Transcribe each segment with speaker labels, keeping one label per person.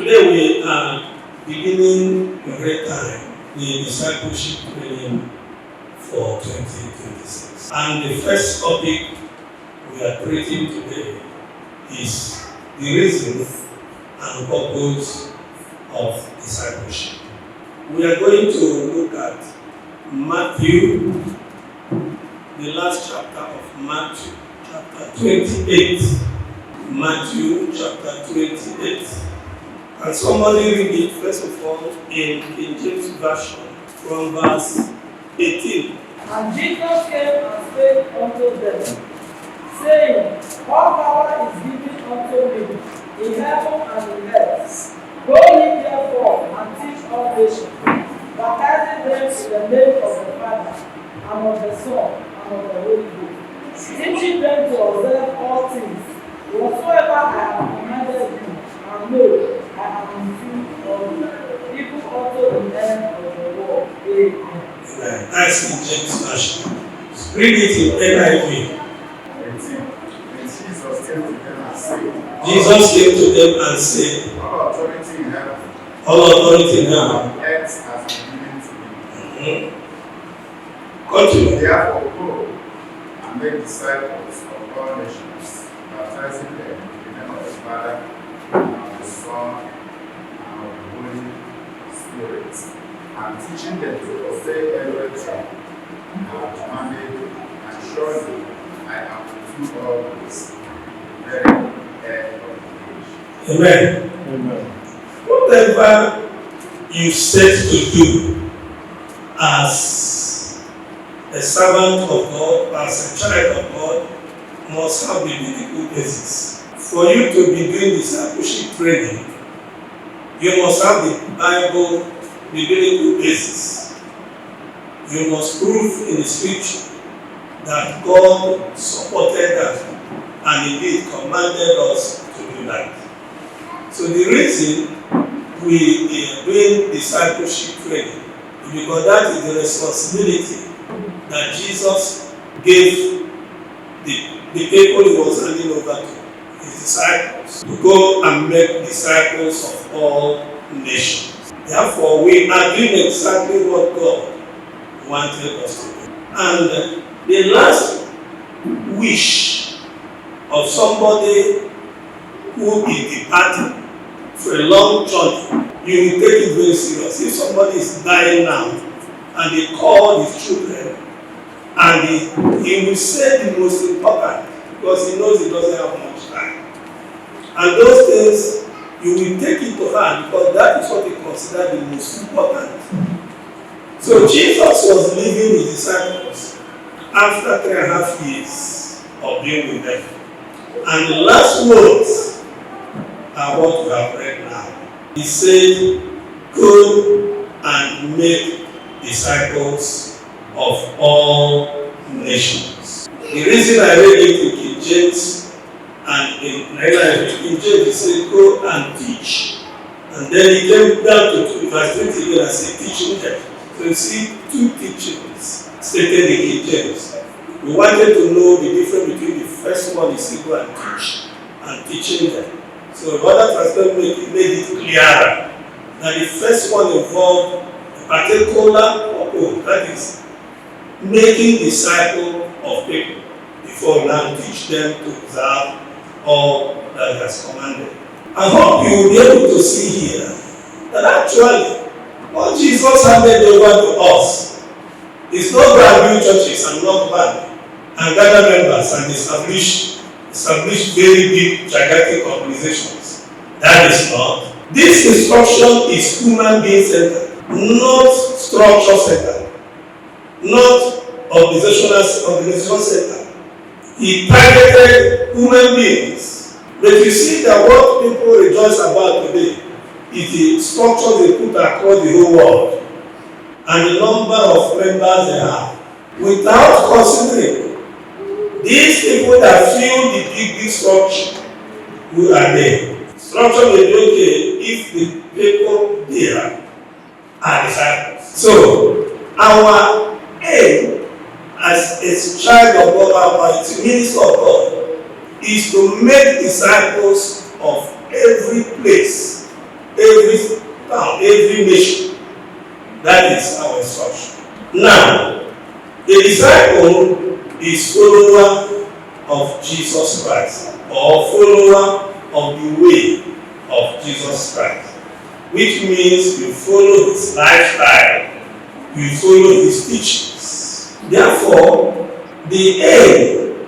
Speaker 1: Today we are beginning a great time, the discipleship training for 2026. And the first topic we are treating today is the reason and purpose of discipleship. We are going to look at Matthew, the last chapter of Matthew, chapter 28. Matthew chapter 28. And somebody read it first of all in King James Version from verse 18.
Speaker 2: And Jesus came and spake unto them, saying, all power is given unto me in heaven and in earth. Go ye therefore and teach all nations, baptizing them in the name of the Father, and of the Son, and of the Holy Ghost, teaching them to observe all things, whatsoever I have commanded you, and know I am with you always, even unto the end of the world. Amen.
Speaker 1: That's in James Version. Read it in NIV. Jesus came to them and said,
Speaker 3: all authority in heaven,
Speaker 1: all authority now.
Speaker 3: on earth has been given to me.
Speaker 1: Continue.
Speaker 3: Therefore, go and make disciples of all nations, baptizing them in the name of the Father, and of the Son, and of the Holy Spirit, and teaching them to obey everything I have commanded you, and surely I am with you always, to the very end of the age.
Speaker 1: Amen.
Speaker 4: Amen.
Speaker 1: Whatever you set to do as a servant of God, as a child of God, must have a biblical basis. For you to be doing discipleship training, you must have the Bible biblical basis. You must prove in the scripture that God supported that and indeed commanded us to do that. So the reason we are doing discipleship training is because that is the responsibility that Jesus gave the people he was handing over to, his disciples, to go and make disciples of all nations. Therefore, we are doing exactly what God wanted us to do. And the last wish of somebody who is departing for a long journey, you will take it very serious. If somebody is dying now and they call his children, and he will say the most important because he knows he doesn't have much time. And those things, you will take it to heart because that is what he considered the most important. So Jesus was leaving his disciples after 3.5 years of being with them. And the last words are what we have read now. He said, go and make disciples of all nations. The reason I read it in King James and in King James, he said, go and teach. And then he came down to verse 20 again and said, teaching them. So you see two teachings stated in King James. We wanted to know the difference between the first one is go and teach and teaching them. So other translation made it clearer that the first one involved a particular purpose, that is making disciples of people before now teach them to observe all that he has commanded. I hope you will be able to see here that actually what Jesus handed over to us is not to build churches and not bad and gather members and establish very big gigantic organizations. That is not. This instruction is human being centered, not structure centered, not organization centered. He targeted human beings. But you see that what people rejoice about today is the structure they put across the whole world and the number of members they have, without considering these people that feel the big structure who are there. Structure may be okay if the people there are disciples. So our aim as a child of God, as a minister of God, is to make disciples of every place, every town, every nation. That is our instruction. Now, a disciple is follower of Jesus Christ, or follower of the way of Jesus Christ, which means you follow his lifestyle, you follow his teachings. Therefore, the aim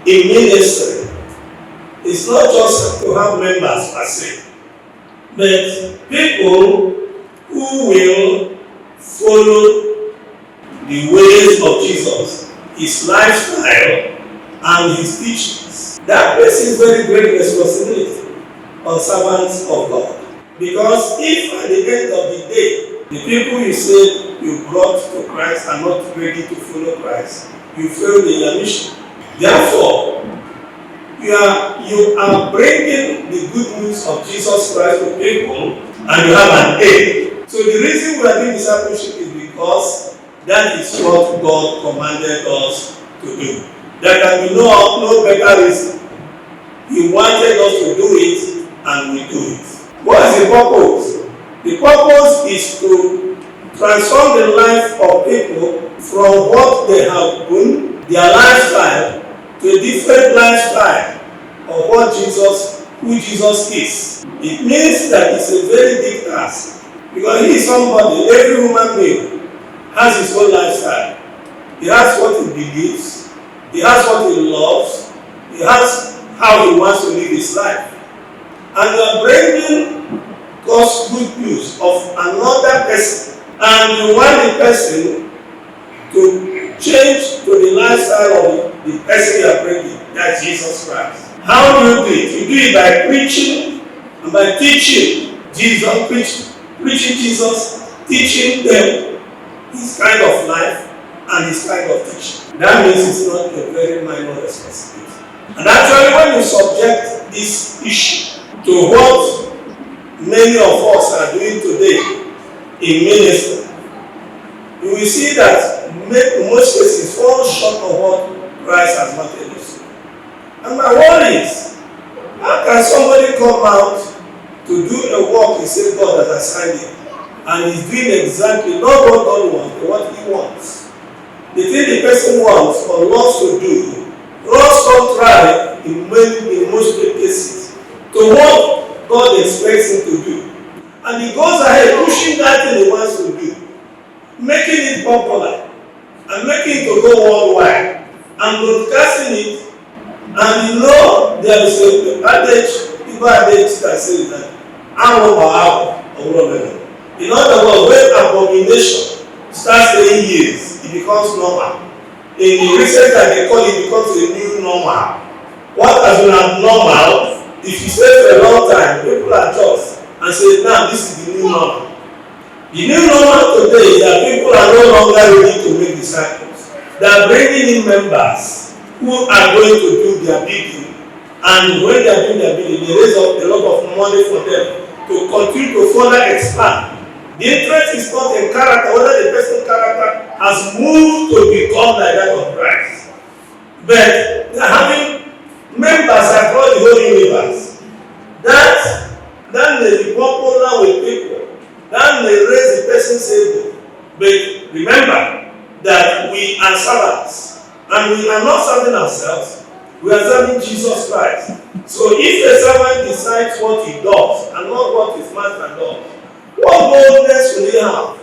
Speaker 1: in ministry is not just to have members per se, but people who will follow the ways of Jesus, his lifestyle, and his teachings. That places very great responsibility on servants of God. Because if at the end of the day, the people you said you brought to Christ are not ready to follow Christ, you failed in your mission. Therefore, you are bringing the good news of Jesus Christ to people, and you have an aim. So the reason we are doing discipleship is because that is what God commanded us to do. There can be no better reason. He wanted us to do it, and we do it. What is the purpose? The purpose is to transform the life of people from what they have been, their lifestyle, to a different lifestyle of who Jesus is. It means that it's a very big task. Because he is somebody, every human being has his own lifestyle. He has what he believes, he has what he loves, he has how he wants to live his life. And you are bringing God's good news of another person, and you want the person to change to the lifestyle of the person you are bringing. That's Jesus Christ. How do you do it? You do it by preaching and by teaching Jesus, preaching Jesus, teaching them his kind of life and his kind of teaching. That means it's not a very minor responsibility. And actually, when you subject this issue to what many of us are doing today in ministry, you will see that in most cases fall short of what Christ has wanted us to do. And my worry is, how can somebody come out to do a work he said God has assigned him, and he's doing exactly not what God wants, but what he wants? The thing the person wants or loves to do runs contrary in most cases to what God expects him to do. And he goes ahead pushing that thing he wants to do, making it popular, and making it to go worldwide, and broadcasting it. And there is a adage that says that in other words, when abomination starts staying years, it becomes normal. In the research that they call it becomes a new normal. What has been abnormal, if you stay for a long time, people adjust and say, now this is the new normal. The new normal today is that people are no longer ready to make disciples. They are bringing in members who are going to do their bidding, and when they are doing their bidding, they raise up a lot of money for them to continue to further expand. The interest is not in character, whether the person's character has moved to become like that of Christ. But they are having members across the whole universe. That may be popular with people. That may raise the person's ego. But remember that we are servants. And we are not serving ourselves. We are serving Jesus Christ. So if a servant decides what he does and not what his master does, what boldness will he have?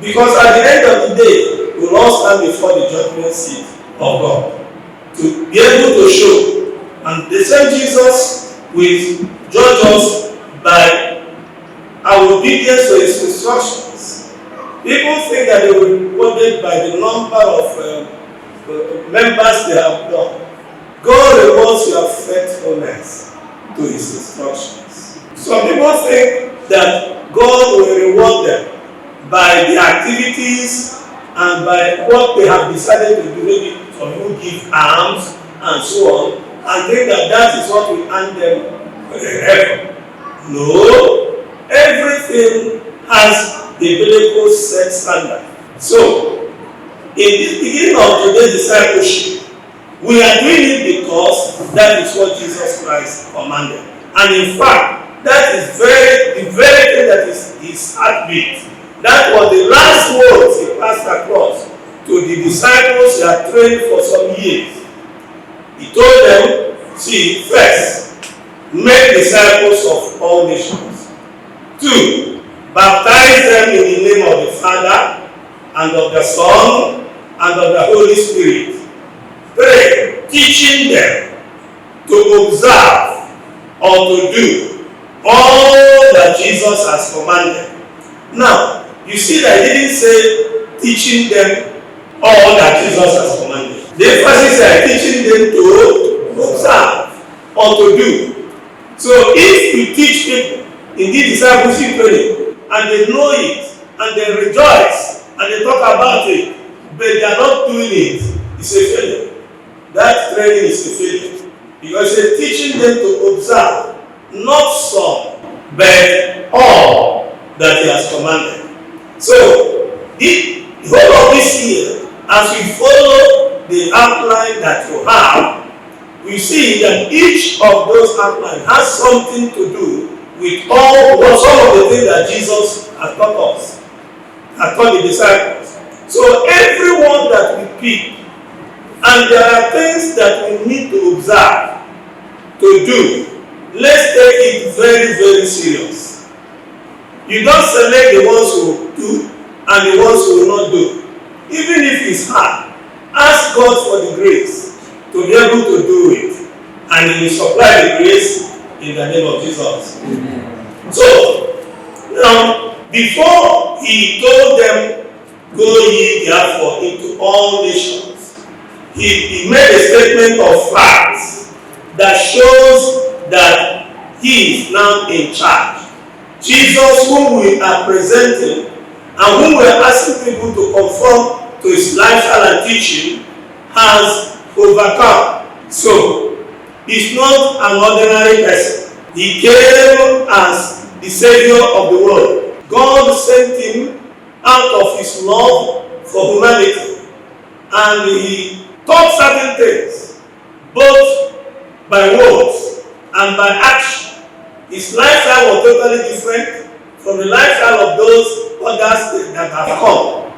Speaker 1: Because at the end of the day, we will all stand before the judgment seat of God to be able to show. And the same Jesus will judge us by our obedience to his instructions. People think that they will be rewarded by the number of members they have done. God rewards your faithfulness to his instructions. Some people think that God will reward them by the activities and by what they have decided to do. Maybe some people give alms and so on, and think that is what will earn them heaven. No, everything has a biblical set standard. So, in the beginning of today's discipleship, we are doing it because that is what Jesus Christ commanded. And in fact, that is the his heartbeat. That was the last words he passed across to the disciples he had trained for some years. He told them, see, first, make disciples of all nations. 2, baptize them in the name of the Father, and of the Son, and of the Holy Spirit. 3, teaching them to observe or to do all that Jesus has commanded. Now, you see that he didn't say teaching them all that Jesus has commanded. The emphasis is teaching them to observe or to do. So if you teach people in this discipleship training and they know it and they rejoice and they talk about it, but they are not doing it, it's a failure. That training is a failure. Because you're teaching them to observe, not some, but all that he has commanded. So, the whole of this year, as we follow the outline that you have, we see that each of those outlines has something to do with some of the things that Jesus has taught us, has taught the disciples. So everyone that we pick, and there are things that we need to observe, to do, let's take it very, very serious. You don't select the ones who do and the ones who will not do. Even if it's hard, ask God for the grace to be able to do it. And he will supply the grace in the name of Jesus. Amen. So, now, before he told them, go ye therefore into all nations, he made a statement of facts that shows that he is now in charge. Jesus, whom we are presenting and whom we are asking people to conform to his lifestyle and teaching, has overcome. So, he's not an ordinary person. He came as the Savior of the world. God sent him out of his love for humanity, and he taught certain things, both by words and by action. His lifestyle was totally different from the lifestyle of those others that have come.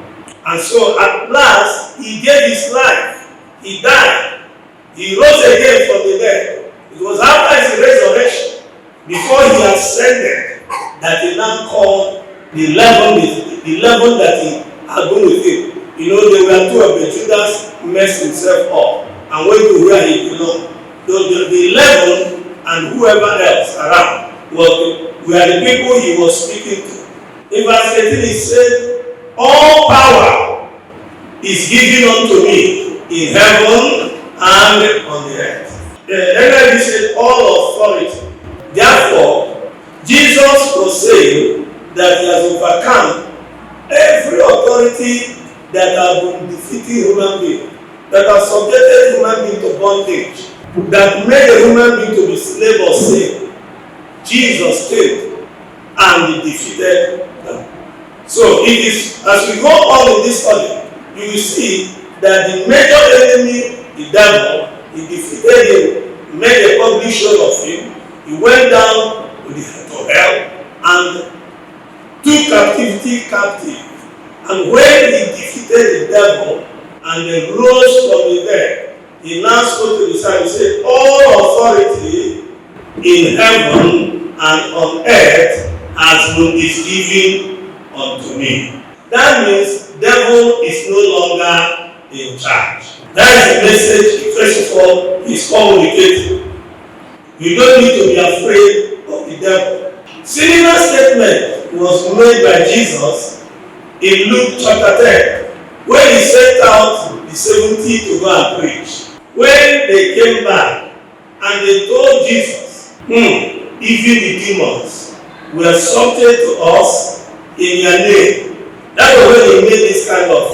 Speaker 1: And so at last, he gave his life. He died. He rose again from the dead. It was after his resurrection, before he ascended, that he now called the 11 that he had been with him. You know, there were 2 of the Judas messed himself up and went to where he belonged. The 11 and whoever else around were the people he was speaking to. In verse 18 he said, all power is given unto me in heaven and on the earth. Then he said, all authority. Therefore, Jesus was saying that he has overcome every authority that has been defeating human beings, that has subjected human beings to bondage, that made a human being to be slave or sin. Jesus came and he defeated them. So it is, as we go on in this study, you will see that the major enemy, the devil, he defeated him, made a public show of him. He went down to hell and took captivity captive. And when he defeated the devil and they rose from the dead, he now spoke to the disciples and said, all authority in heaven and on earth is given unto me. That means devil is no longer in charge. That is the message, first of all, he's communicating. You don't need to be afraid of the devil. Similar statement was made by Jesus in Luke chapter 10, when he sent out the 70 to go and preach. When they came back and they told Jesus, even the demons were subject to us in your name. That was when he made this kind of